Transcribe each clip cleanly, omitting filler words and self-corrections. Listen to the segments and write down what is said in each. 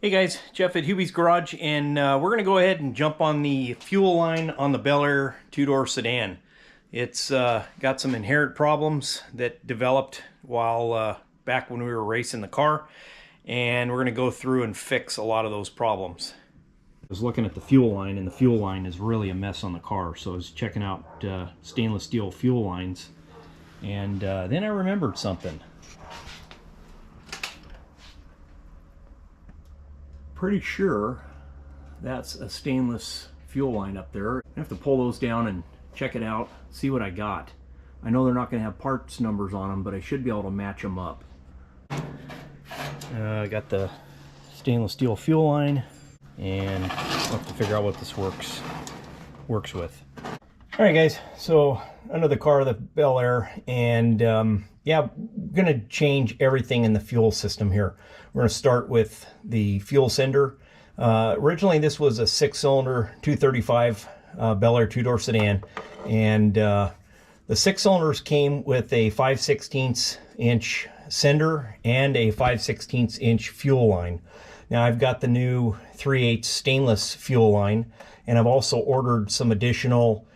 Hey guys, Jeff at Hubie's Garage, and we're going to go ahead and jump on the fuel line on the Bel Air two-door sedan. It's got some inherent problems that developed while back when we were racing the car, and we're going to go through and fix a lot of those problems. I was looking at the fuel line, and the fuel line is really a mess on the car, so I was checking out stainless steel fuel lines, and then I remembered something. Pretty sure that's a stainless fuel line up there. I have to pull those down and check it out, see what I got. I know they're not going to have parts numbers on them, but I should be able to match them up. I got the stainless steel fuel line, and I'll have to figure out what this works with. All right, guys, so under the car, the Bel Air, and yeah, I'm going to change everything in the fuel system here. We're going to start with the fuel sender. Originally, this was a 6-cylinder 235 Bel Air two-door sedan, and the 6 cylinders came with a 5/16 inch sender and a 5/16 inch fuel line. Now I've got the new 3/8 stainless fuel line, and I've also ordered some additional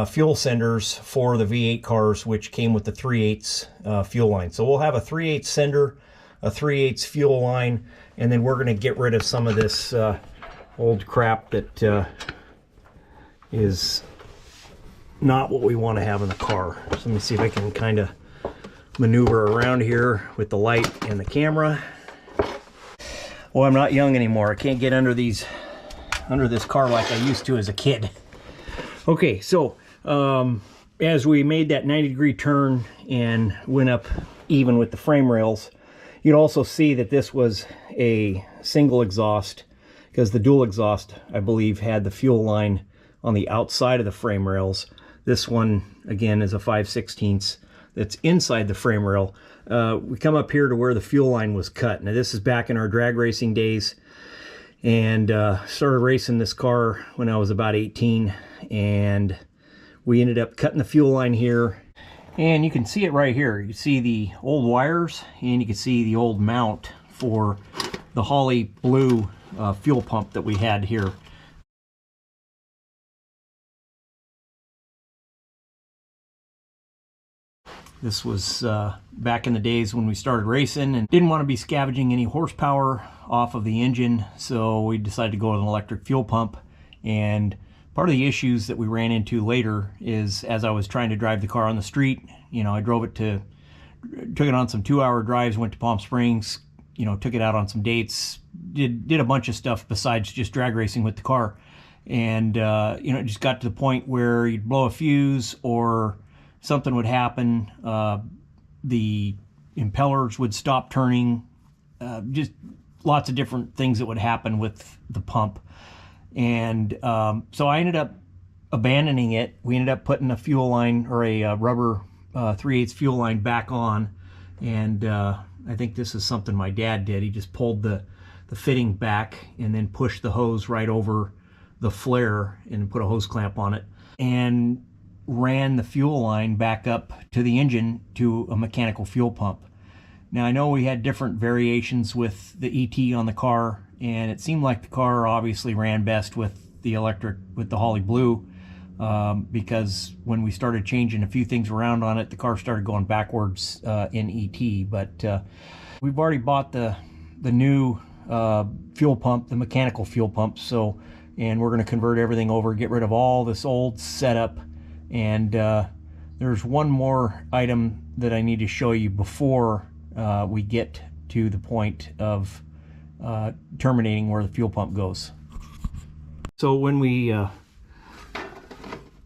fuel senders for the V8 cars, which came with the 3/8 fuel line. So we'll have a 3/8 sender, a 3/8 fuel line, and then we're going to get rid of some of this old crap that is not what we want to have in the car. So let me see if I can kind of maneuver around here with the light and the camera. Well, I'm not young anymore. I can't get under this car like I used to as a kid. Okay, so as we made that 90-degree turn and went up even with the frame rails, you'd also see that this was a single exhaust, because the dual exhaust, I believe, had the fuel line on the outside of the frame rails. This one, again, is a 5/16 that's inside the frame rail. We come up here to where the fuel line was cut. Now, this is back in our drag racing days, and started racing this car when I was about 18, and we ended up cutting the fuel line here. And you can see it right here. You see the old wires, and you can see the old mount for the Holley blue fuel pump that we had here. This was back in the days when we started racing and didn't want to be scavenging any horsepower off of the engine, so we decided to go with an electric fuel pump. And part of the issues that we ran into later is, as I was trying to drive the car on the street, I took it on some 2-hour drives, went to Palm Springs, took it out on some dates, did a bunch of stuff besides just drag racing with the car. And, it just got to the point where you'd blow a fuse or something would happen. The impellers would stop turning, just lots of different things that would happen with the pump. And so I ended up abandoning it. We ended up putting a fuel line, or a rubber 3/8 fuel line, back on. And I think this is something my dad did. He just pulled the fitting back and then pushed the hose right over the flare and put a hose clamp on it, and ran the fuel line back up to the engine to a mechanical fuel pump. Now, I know we had different variations with the ET on the car, and it seemed like the car obviously ran best with the electric, with the Holley blue, because when we started changing a few things around on it, the car started going backwards in ET. But we've already bought the new fuel pump, the mechanical fuel pump, and we're going to convert everything over, get rid of all this old setup. And there's one more item that I need to show you before we get to the point of terminating where the fuel pump goes. So when we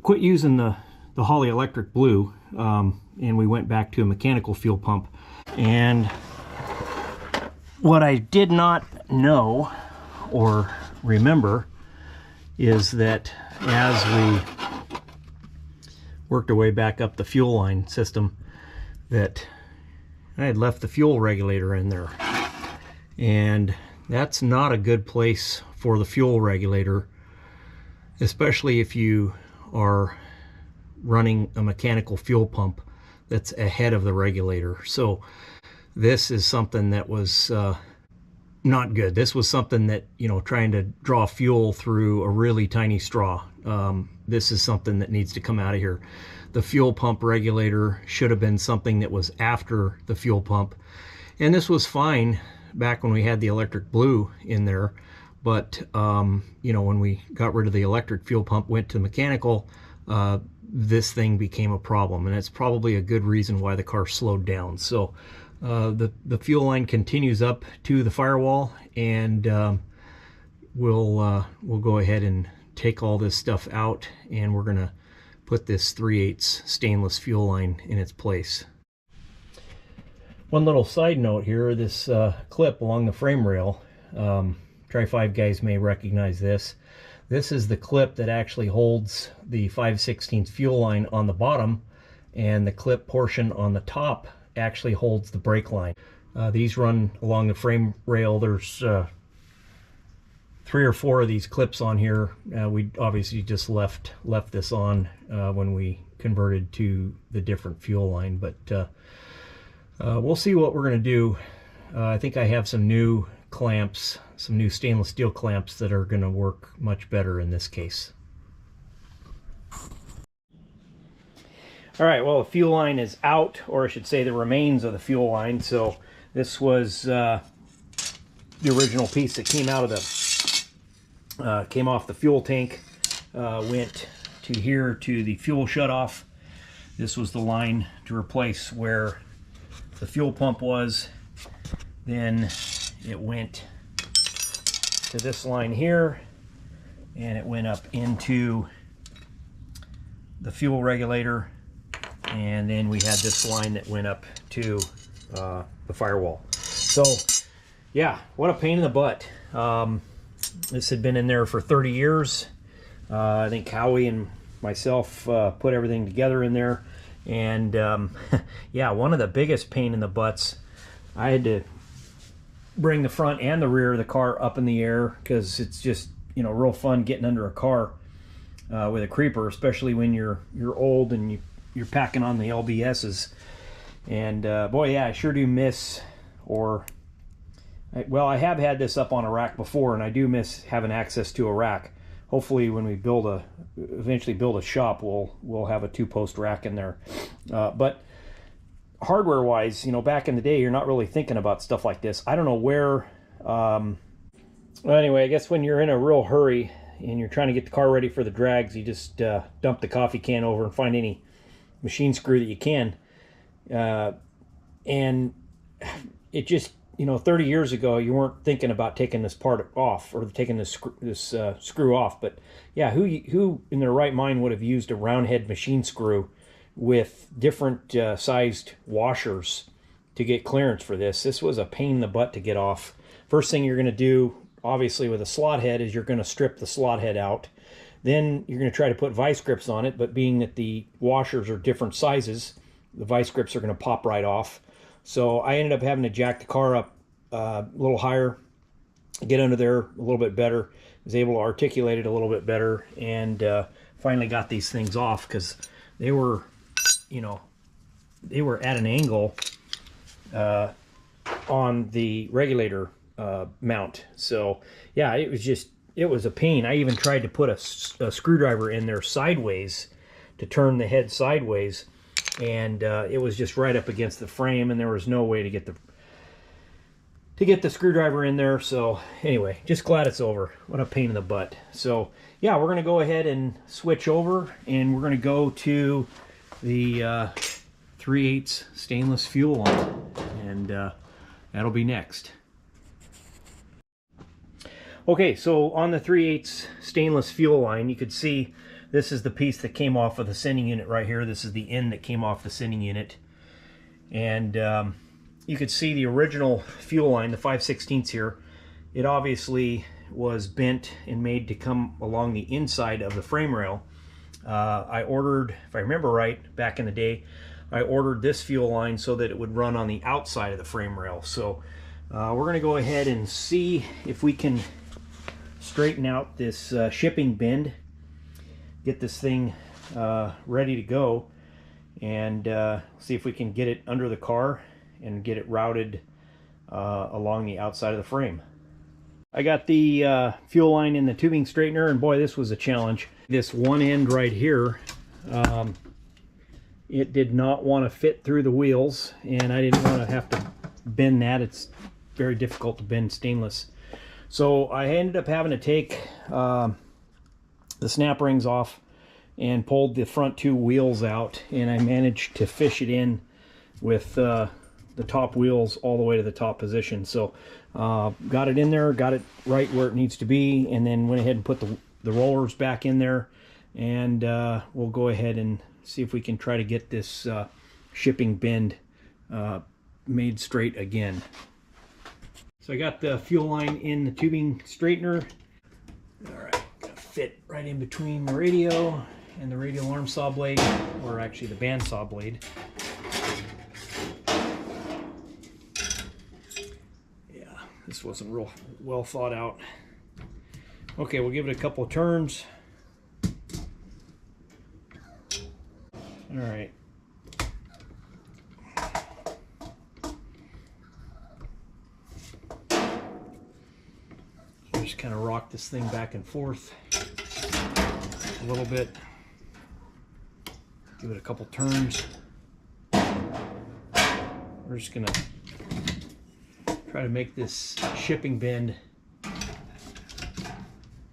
quit using the Holley electric blue, and we went back to a mechanical fuel pump, and what I did not know or remember is that as we worked our way back up the fuel line system, that I had left the fuel regulator in there. And that's not a good place for the fuel regulator, especially if you are running a mechanical fuel pump that's ahead of the regulator. So this is something that was not good. This was something that, you know, trying to draw fuel through a really tiny straw. This is something that needs to come out of here. The fuel pump regulator should have been something that was after the fuel pump. And this was fine back when we had the electric blue in there. But, you know, when we got rid of the electric fuel pump, went to mechanical, this thing became a problem. And it's probably a good reason why the car slowed down. So the fuel line continues up to the firewall, and we'll go ahead and take all this stuff out, and we're gonna put this 3/8 stainless fuel line in its place. One little side note here, this clip along the frame rail, Tri-5 guys may recognize this. This is the clip that actually holds the 5/16 fuel line on the bottom, and the clip portion on the top actually holds the brake line. These run along the frame rail. There's 3 or 4 of these clips on here. We obviously just left this on when we converted to the different fuel line, but we'll see what we're going to do. I think I have some new clamps, some new stainless steel clamps that are going to work much better in this case. All right, well, the fuel line is out, or I should say the remains of the fuel line. So this was the original piece that came out of the, came off the fuel tank, went to here to the fuel shutoff. This was the line to replace where the fuel pump was. Then it went to this line here, and it went up into the fuel regulator. And then we had this line that went up to the firewall. So yeah, what a pain in the butt. This had been in there for 30 years. I think Howie and myself put everything together in there. And yeah, one of the biggest pain in the butts, I had to bring the front and the rear of the car up in the air, because it's just, you know, real fun getting under a car with a creeper, especially when you're old and you're packing on the LBSs. And boy, yeah, I sure do miss, well, I have had this up on a rack before, and I do miss having access to a rack. Hopefully when we eventually build a shop, we'll have a 2-post rack in there. But hardware wise, you know, back in the day, you're not really thinking about stuff like this. I don't know where, well, anyway, I guess when you're in a real hurry and you're trying to get the car ready for the drags, you just dump the coffee can over and find any machine screw that you can. And it just, you know, 30 years ago, you weren't thinking about taking this part off, or taking this screw off. But yeah, who in their right mind would have used a round head machine screw with different sized washers to get clearance for this? This was a pain in the butt to get off. First thing you're going to do, obviously, with a slot head is you're going to strip the slot head out. Then you're going to try to put vice grips on it, but being that the washers are different sizes, the vice grips are going to pop right off. So I ended up having to jack the car up a little higher, get under there a little bit better, was able to articulate it a little bit better, and finally got these things off, because they were, you know, they were at an angle on the regulator mount. So yeah, it was a pain. I even tried to put a screwdriver in there sideways to turn the head sideways, and it was just right up against the frame, and there was no way to get the screwdriver in there. So anyway, just glad it's over. What a pain in the butt. So yeah, we're going to go ahead and switch over, and we're going to go to the 3/8 stainless fuel line, and that'll be next. Okay, so on the 3/8 stainless fuel line, you could see this is the piece that came off of the sending unit right here. This is the end that came off the sending unit. And you could see the original fuel line, the 5/16 here. It obviously was bent and made to come along the inside of the frame rail. I ordered, if I remember right, back in the day, I ordered this fuel line so that it would run on the outside of the frame rail. So we're going to go ahead and see if we can straighten out this shipping bend, get this thing ready to go, and see if we can get it under the car and get it routed along the outside of the frame. I got the fuel line in the tubing straightener, and boy, this was a challenge. This one end right here, it did not want to fit through the wheels, and I didn't want to have to bend that. It's very difficult to bend stainless. So I ended up having to take the snap rings off and pulled the front two wheels out, and I managed to fish it in with the top wheels all the way to the top position. So got it in there, got it right where it needs to be, and then went ahead and put the rollers back in there, and we'll go ahead and see if we can try to get this shipping bend made straight again. So I got the fuel line in the tubing straightener. All right, gonna fit right in between the radio and the radial arm saw blade, or actually the band saw blade. Yeah, this wasn't real well thought out. Okay, we'll give it a couple of turns. All right. Just kind of rock this thing back and forth a little bit. Give it a couple turns. We're just gonna try to make this shipping bend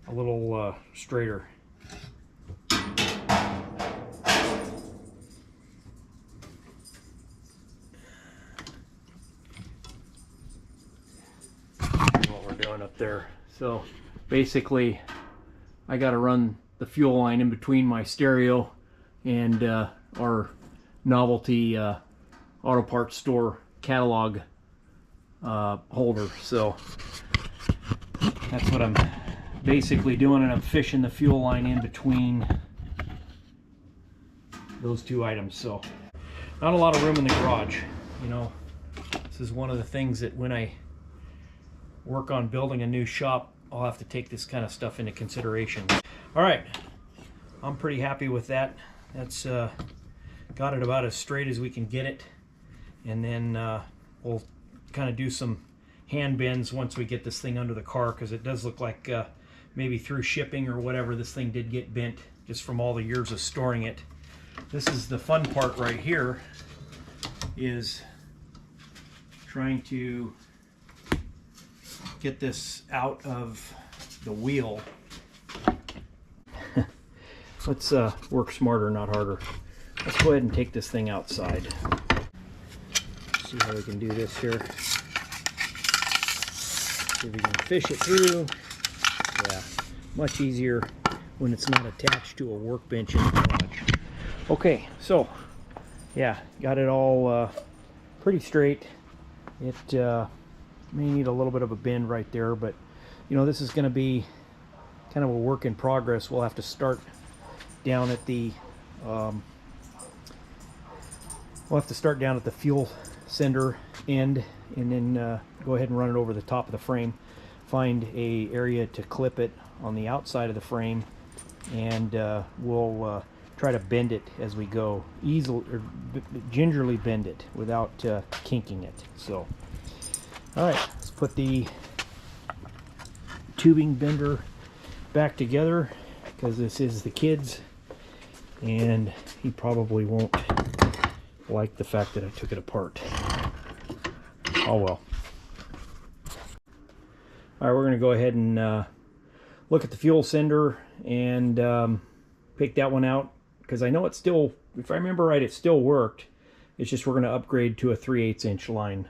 a little straighter. What we're doing up there. So basically, I got to run the fuel line in between my stereo and our novelty auto parts store catalog holder. So that's what I'm basically doing, and I'm fishing the fuel line in between those two items. So not a lot of room in the garage. You know, this is one of the things that when I work on building a new shop, I'll have to take this kind of stuff into consideration. All right, I'm pretty happy with that. That's got it about as straight as we can get it, and then we'll kind of do some hand bends once we get this thing under the car, because it does look like maybe through shipping or whatever, this thing did get bent just from all the years of storing it. This is the fun part right here, is trying to get this out of the wheel. Let's work smarter, not harder. Let's go ahead and take this thing outside. See how we can do this here. See if we can fish it through. Yeah, much easier when it's not attached to a workbench in the garage. Okay, so yeah, got it all pretty straight. It may need a little bit of a bend right there, but you know, this is going to be kind of a work in progress. We'll have to start down at the fuel sender end, and then go ahead and run it over the top of the frame. Find a area to clip it on the outside of the frame, and we'll try to bend it as we go, easily, or gingerly bend it without kinking it. So all right, let's put the tubing bender back together, because this is the kid's, and he probably won't like the fact that I took it apart. Oh well. All right, we're going to go ahead and look at the fuel sender and pick that one out, because I know it still, if I remember right, it still worked. It's just we're going to upgrade to a 3/8 inch line.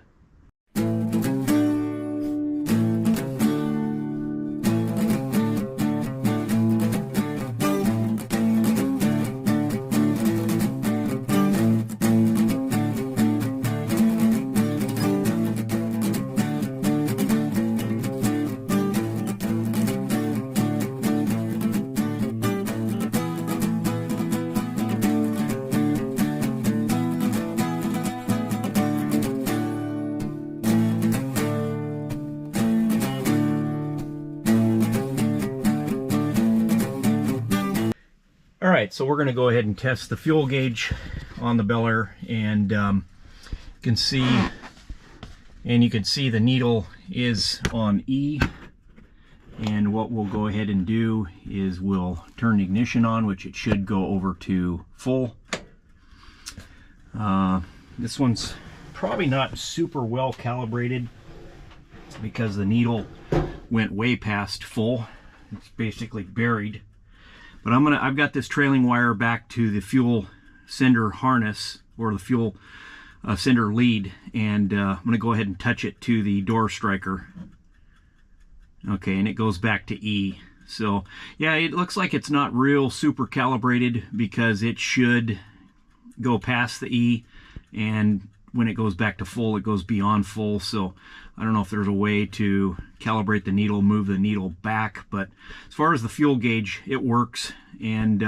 All right, so we're going to go ahead and test the fuel gauge on the Bel Air, and you can see the needle is on E, what we'll go ahead and do is we'll turn the ignition on, which it should go over to full. This one's probably not super well calibrated because the needle went way past full. It's basically buried. But I've got this trailing wire back to the fuel sender harness, or the fuel sender lead, and I'm going to go ahead and touch it to the door striker. Okay, and it goes back to E. So yeah, it looks like it's not real super calibrated because it should go past the E, and when it goes back to full, it goes beyond full. So I don't know if there's a way to calibrate the needle, move the needle back, but as far as the fuel gauge, it works, and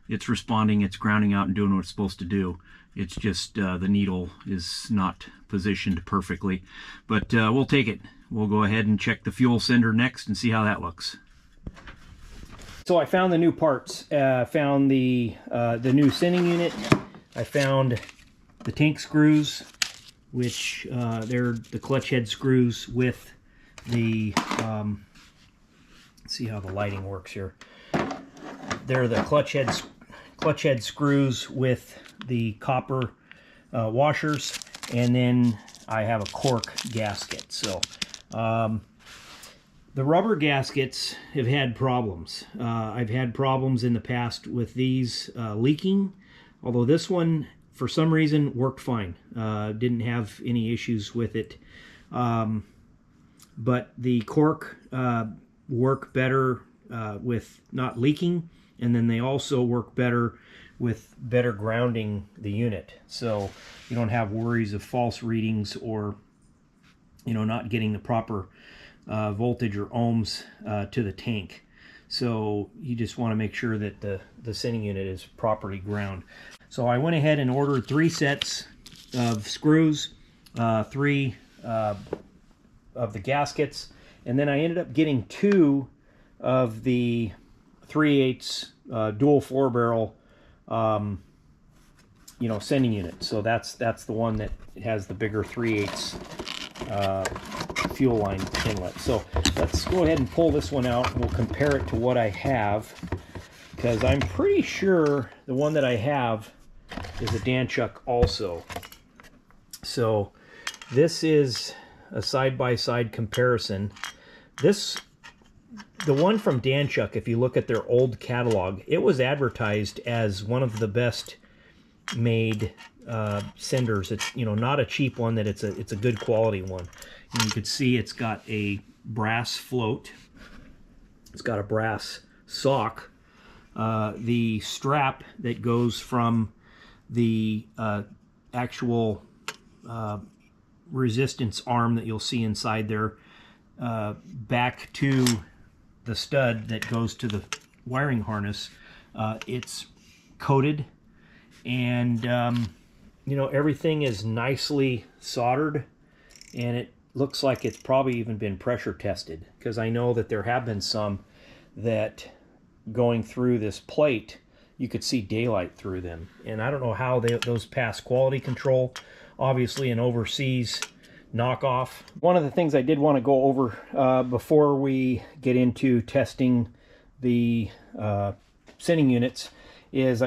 it's responding, it's grounding out and doing what it's supposed to do. It's just the needle is not positioned perfectly, but we'll take it. We'll go ahead and check the fuel sender next and see how that looks. So I found the new parts. Found the new sending unit. I found the tank screws, which they're the clutch head screws with the let's see how the lighting works here. They're the clutch head screws with the copper washers, and then I have a cork gasket. So the rubber gaskets have had problems. I've had problems in the past with these leaking, although this one for some reason worked fine. Didn't have any issues with it. But the cork work better with not leaking, and then they also work better with better grounding the unit, so you don't have worries of false readings or, you know, not getting the proper voltage or ohms to the tank. So you just want to make sure that the sending unit is properly ground. So I went ahead and ordered 3 sets of screws, 3 of the gaskets, and then I ended up getting 2 of the 3/8 dual 4-barrel you know, sending unit. So that's the one that has the bigger 3/8 fuel line inlet. So let's go ahead and pull this one out. We'll compare it to what I have, because I'm pretty sure the one that I have is a Danchuk also. So this is a side-by-side comparison. The one from Danchuk, if you look at their old catalog, it was advertised as one of the best made senders. It's, you know, not a cheap one, that it's a good quality one. And you could see it's got a brass float. It's got a brass sock. The strap that goes from the actual resistance arm that you'll see inside there back to the stud that goes to the wiring harness, it's coated, and you know, everything is nicely soldered, and it looks like it's probably even been pressure tested, because I know that there have been some that going through this plate you could see daylight through them, and I don't know how those pass quality control. Obviously an overseas knockoff. One of the things I did want to go over before we get into testing the sending units is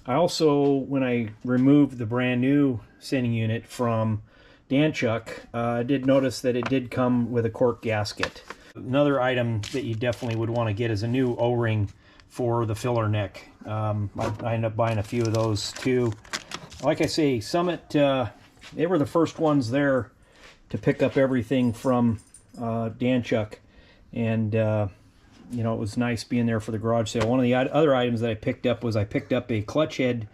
I also, when I removed the brand new sending unit from Danchuk, did notice that it did come with a cork gasket. Another item that you definitely would want to get is a new O-ring for the filler neck. I ended up buying a few of those too. Like I say, Summit, they were the first ones there to pick up everything from Danchuk, and you know, it was nice being there for the garage sale. One of the other items that I picked up was I picked up a clutch head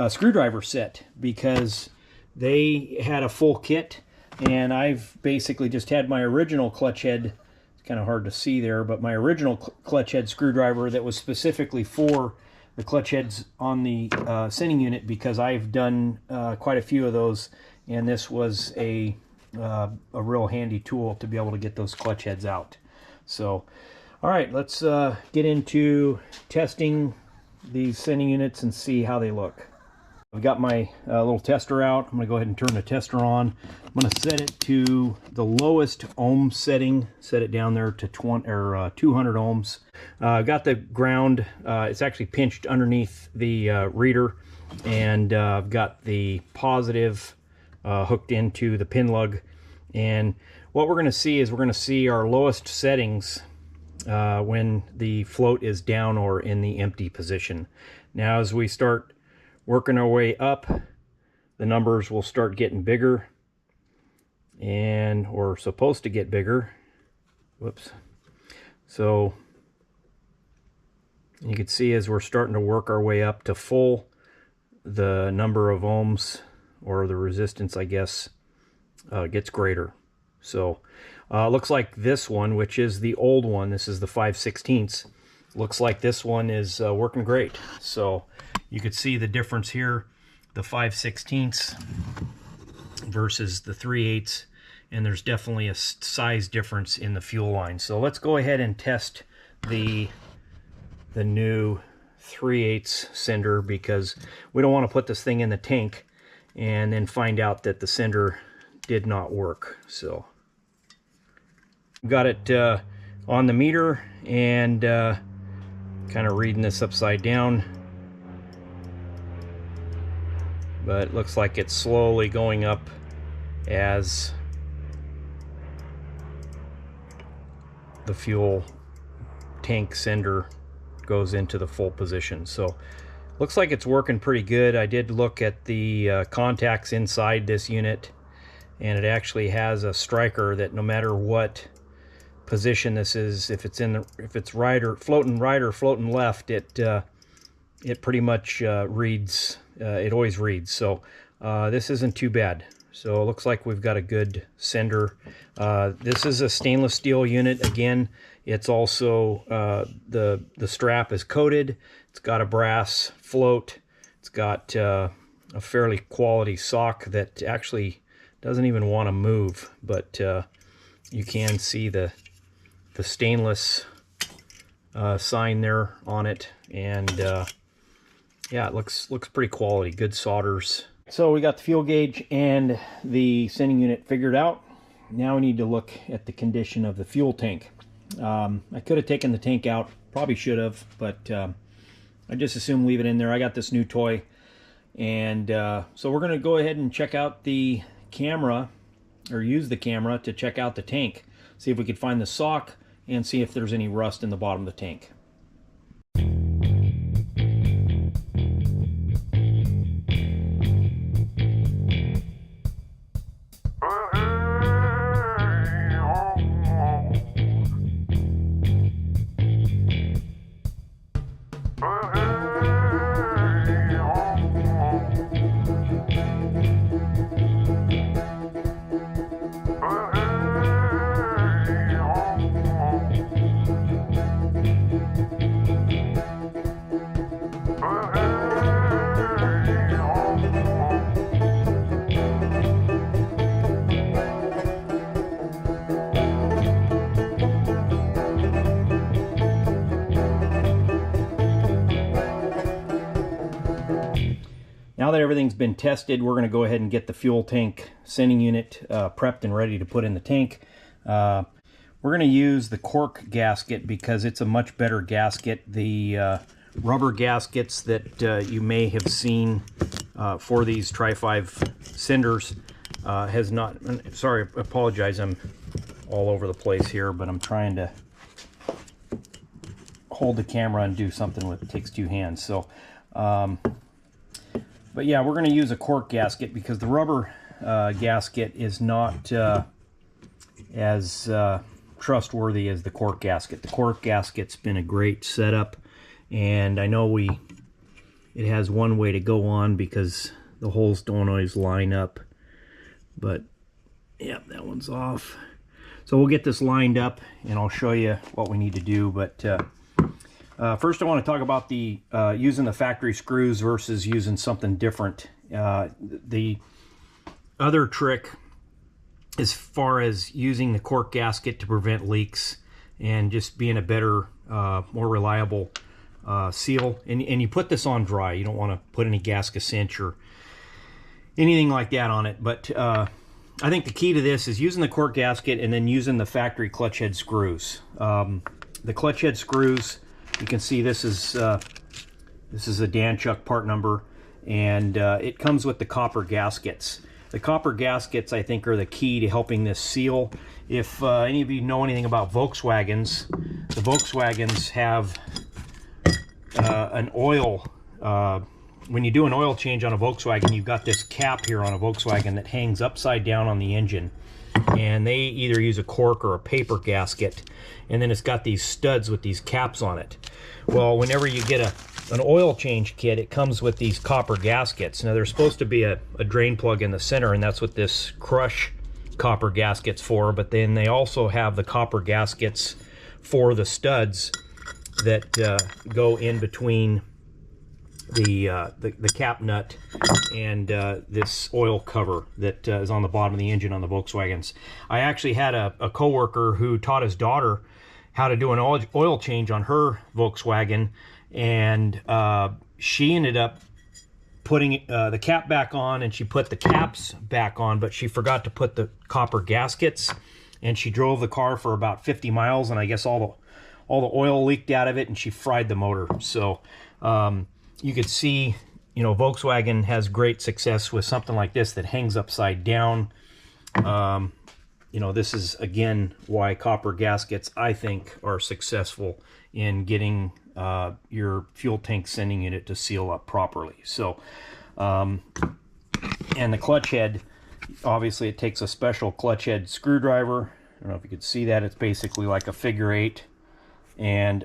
screwdriver set, because they had a full kit, and I've basically just had my original clutch head. It's kind of hard to see there, but my original clutch head screwdriver that was specifically for the clutch heads on the sending unit, because I've done quite a few of those, and this was a real handy tool to be able to get those clutch heads out. So, all right, let's get into testing these sending units and see how they look. I've got my little tester out. I'm going to go ahead and turn the tester on. I'm going to set it to the lowest ohm setting. Set it down there to 200 ohms. I've got the ground. It's actually pinched underneath the reader, and I've got the positive hooked into the pin lug. And what we're going to see is we're going to see our lowest settings when the float is down or in the empty position. Now, as we start working our way up, the numbers will start getting bigger, and or supposed to get bigger. Whoops. So you can see as we're starting to work our way up to full, the number of ohms, or the resistance, I guess, gets greater. So looks like this one, which is the old one, this is the 5/16, looks like this one is working great. So you could see the difference here, the 5/16 versus the 3/8, and there's definitely a size difference in the fuel line. So let's go ahead and test the new 3/8 sender, because we don't want to put this thing in the tank and then find out that the sender did not work. So got it on the meter, and kind of reading this upside down, but it looks like it's slowly going up as the fuel tank sender goes into the full position. So looks like it's working pretty good. I did look at the contacts inside this unit, and it actually has a striker that no matter what position this is, if it's right or floating left, it pretty much reads, it always reads. So this isn't too bad. So it looks like we've got a good sender. This is a stainless steel unit. Again, it's also the strap is coated. It's got a brass float. It's got a fairly quality sock that actually doesn't even want to move, but you can see the stainless sign there on it, and yeah, it looks pretty quality. Good solders. So we got the fuel gauge and the sending unit figured out. Now we need to look at the condition of the fuel tank. I could have taken the tank out, probably should have, but I just assume leave it in there. I got this new toy, and so we're going to go ahead and check out the camera, or use the camera to check out the tank, see if we could find the sock, and see if there's any rust in the bottom of the tank. Now that everything's been tested, we're going to go ahead and get the fuel tank sending unit prepped and ready to put in the tank. We're going to use the cork gasket because it's a much better gasket. The rubber gaskets that you may have seen for these Tri-5 senders has not... Sorry, I apologize, I'm all over the place here, but I'm trying to hold the camera and do something with it. Takes two hands. So but yeah, we're going to use a cork gasket because the rubber gasket is not as trustworthy as the cork gasket. The cork gasket's been a great setup, and I know it has one way to go on because the holes don't always line up, but yeah, that one's off. So we'll get this lined up and I'll show you what we need to do. But first I want to talk about the using the factory screws versus using something different. The other trick as far as using the cork gasket to prevent leaks and just being a better, more reliable seal, and you put this on dry. You don't want to put any gasket cinch or anything like that on it. But I think the key to this is using the cork gasket and then using the factory clutch head screws. The clutch head screws, you can see this is a Danchuk part number, and it comes with the copper gaskets. The copper gaskets, I think, are the key to helping this seal. If any of you know anything about Volkswagens, the Volkswagens have an oil, when you do an oil change on a Volkswagen, you've got this cap here on a Volkswagen that hangs upside down on the engine. And they either use a cork or a paper gasket, and then it's got these studs with these caps on it. Well, whenever you get an oil change kit, it comes with these copper gaskets. Now, there's supposed to be a drain plug in the center, and that's what this crush copper gasket's for, but then they also have the copper gaskets for the studs that go in between the cap nut and this oil cover that is on the bottom of the engine on the Volkswagens. I actually had a coworker who taught his daughter how to do an oil change on her Volkswagen, and she ended up putting the cap back on, and she put the caps back on, but she forgot to put the copper gaskets, and she drove the car for about 50 miles, and I guess all the oil leaked out of it, and she fried the motor. So you could see, you know, Volkswagen has great success with something like this that hangs upside down. You know, this is, again, why copper gaskets, I think, are successful in getting your fuel tank sending unit to seal up properly. So, and the clutch head, obviously it takes a special clutch head screwdriver. I don't know if you could see that. It's basically like a figure 8, and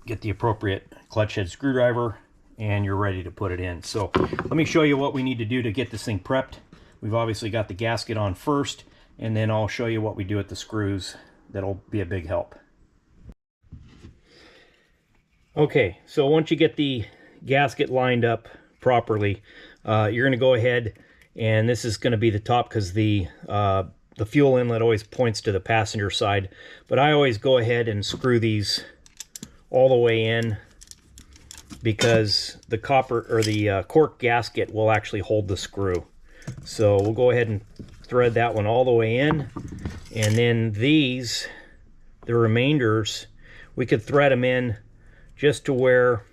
get the appropriate clutch head screwdriver, and you're ready to put it in. So let me show you what we need to do to get this thing prepped. We've obviously got the gasket on first, and then I'll show you what we do with the screws. That'll be a big help. Okay, so once you get the gasket lined up properly, you're going to go ahead, and this is going to be the top because the fuel inlet always points to the passenger side, but I always go ahead and screw these all the way in, because the copper or the cork gasket will actually hold the screw. So we'll go ahead and thread that one all the way in, and then these, the remainders, we could thread them in just to where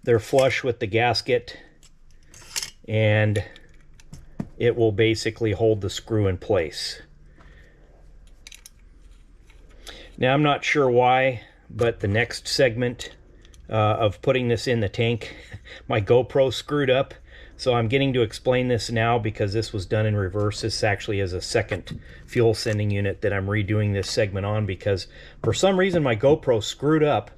they're flush with the gasket, and it will basically hold the screw in place. Now, I'm not sure why, but the next segment of putting this in the tank, my GoPro screwed up. So I'm getting to explain this now because this was done in reverse. This actually is a second fuel sending unit that I'm redoing this segment on, because for some reason my GoPro screwed up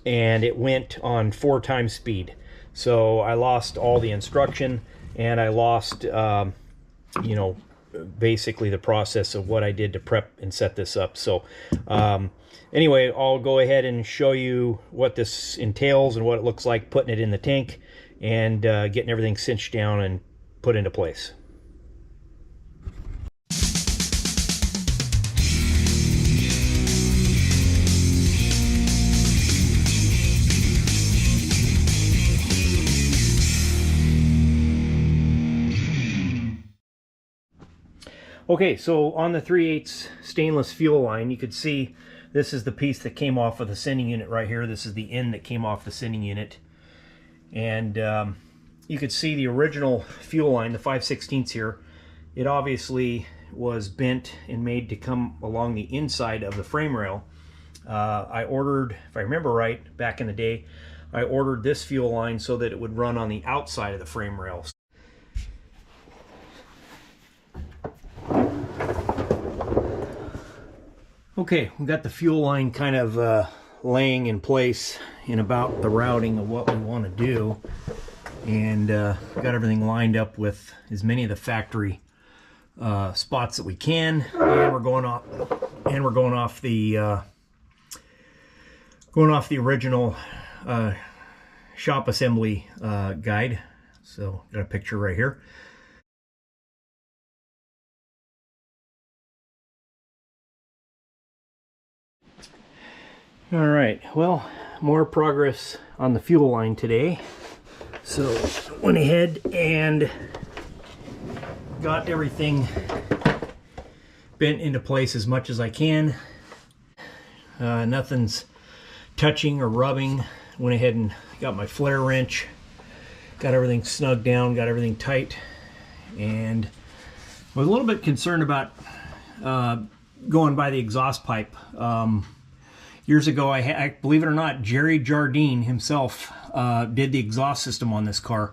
and it went on 4 times speed. So I lost all the instruction, and I lost, you know, basically the process of what I did to prep and set this up. So anyway, I'll go ahead and show you what this entails and what it looks like putting it in the tank and getting everything cinched down and put into place. Okay, so on the 3/8 stainless fuel line, you could see this is the piece that came off of the sending unit right here. This is the end that came off the sending unit. And you could see the original fuel line, the 5/16 here. It obviously was bent and made to come along the inside of the frame rail. I ordered, if I remember right, back in the day, I ordered this fuel line so that it would run on the outside of the frame rail. Okay, we've got the fuel line kind of laying in place in about the routing of what we want to do, and got everything lined up with as many of the factory spots that we can, and we're going off the original shop assembly guide. So got a picture right here. All right, well, more progress on the fuel line today. So went ahead and got everything bent into place as much as I can. Nothing's touching or rubbing. Went ahead and got my flare wrench, got everything snugged down, got everything tight, and was a little bit concerned about going by the exhaust pipe. Years ago, I believe it or not, Jerry Jardine himself did the exhaust system on this car,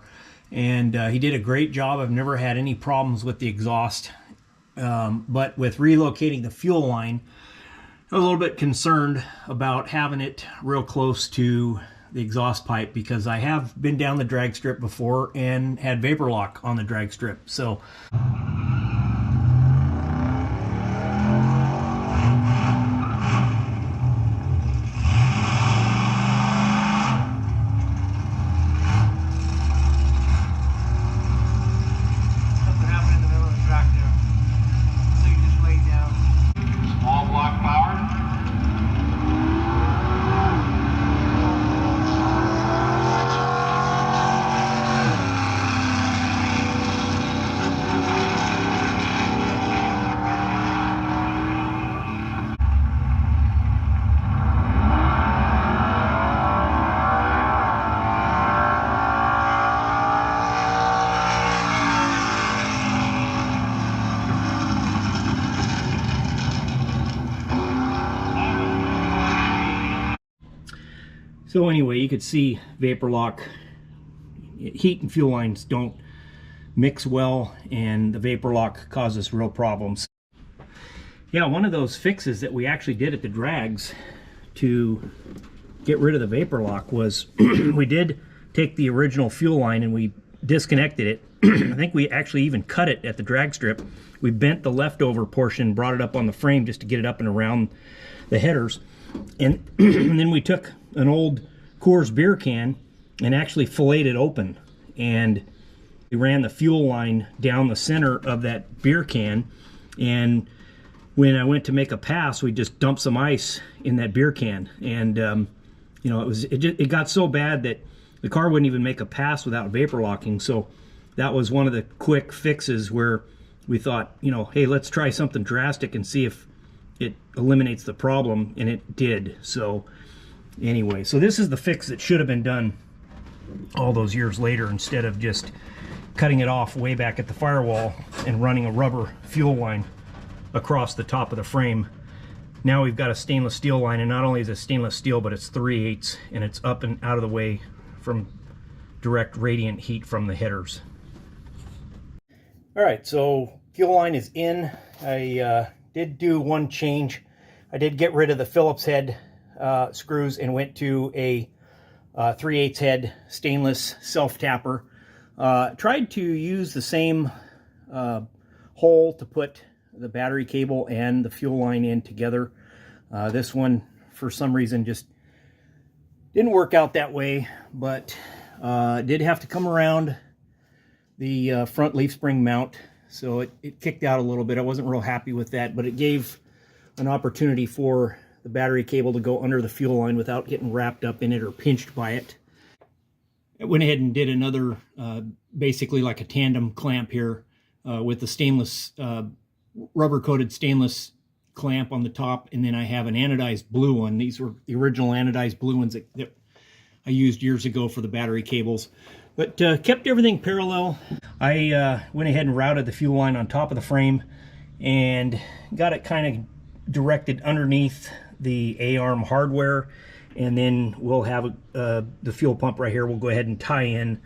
and he did a great job. I've never had any problems with the exhaust, but with relocating the fuel line, I was a little bit concerned about having it real close to the exhaust pipe, because I have been down the drag strip before and had vapor lock on the drag strip. So So anyway, you could see vapor lock, heat and fuel lines don't mix well, and the vapor lock causes real problems. Yeah, one of those fixes that we actually did at the drags to get rid of the vapor lock was we did take the original fuel line and we disconnected it. I think we actually even cut it at the drag strip. We bent the leftover portion, brought it up on the frame just to get it up and around the headers. And, and then we took an old Coors beer can and actually filleted it open, and we ran the fuel line down the center of that beer can, and when I went to make a pass, we just dumped some ice in that beer can, and you know, it got so bad that the car wouldn't even make a pass without vapor locking. So that was one of the quick fixes where we thought, you know, hey, let's try something drastic and see if it eliminates the problem, and it did. So anyway, so this is the fix that should have been done all those years later, instead of just cutting it off way back at the firewall and running a rubber fuel line across the top of the frame. Now we've got a stainless steel line, and not only is it stainless steel, but it's 3/8, and it's up and out of the way from direct radiant heat from the headers. All right, so fuel line is in. I did do one change. I did get rid of the Phillips head screws and went to a 3/8 head stainless self-tapper. Tried to use the same hole to put the battery cable and the fuel line in together. This one, for some reason, just didn't work out that way, but did have to come around the front leaf spring mount, so it kicked out a little bit. I wasn't real happy with that, but it gave an opportunity for the battery cable to go under the fuel line without getting wrapped up in it or pinched by it. I went ahead and did another, basically like a tandem clamp here with the stainless, rubber-coated stainless clamp on the top, and then I have an anodized blue one. These were the original anodized blue ones that I used years ago for the battery cables. But kept everything parallel. I went ahead and routed the fuel line on top of the frame and got it kind of directed underneath the A-arm hardware, and then we'll have the fuel pump right here. We'll go ahead and tie in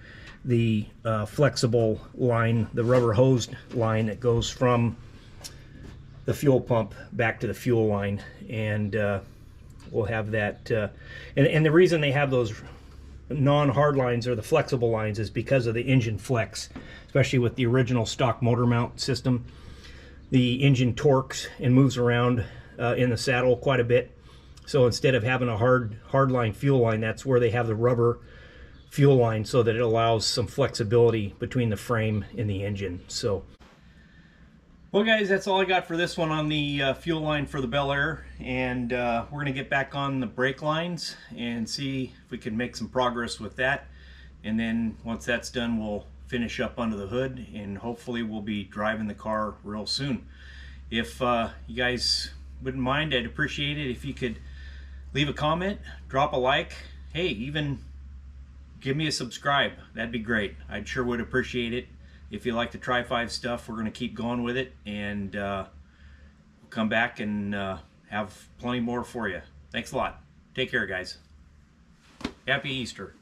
the flexible line, the rubber hosed line that goes from the fuel pump back to the fuel line, and we'll have that. And the reason they have those non-hard lines or the flexible lines is because of the engine flex, especially with the original stock motor mount system. The engine torques and moves around in the saddle quite a bit. So instead of having a hard line fuel line, that's where they have the rubber fuel line, so that it allows some flexibility between the frame and the engine. So Well guys, that's all I got for this one on the fuel line for the Bel Air, and we're going to get back on the brake lines and see if we can make some progress with that. And then once that's done, we'll finish up under the hood, and hopefully we'll be driving the car real soon. If you guys wouldn't mind, I'd appreciate it if you could leave a comment, drop a like, hey, even give me a subscribe. That'd be great. I sure would appreciate it. If you like the Tri-5 stuff, we're going to keep going with it, and we'll come back and have plenty more for you. Thanks a lot. Take care, guys. Happy Easter.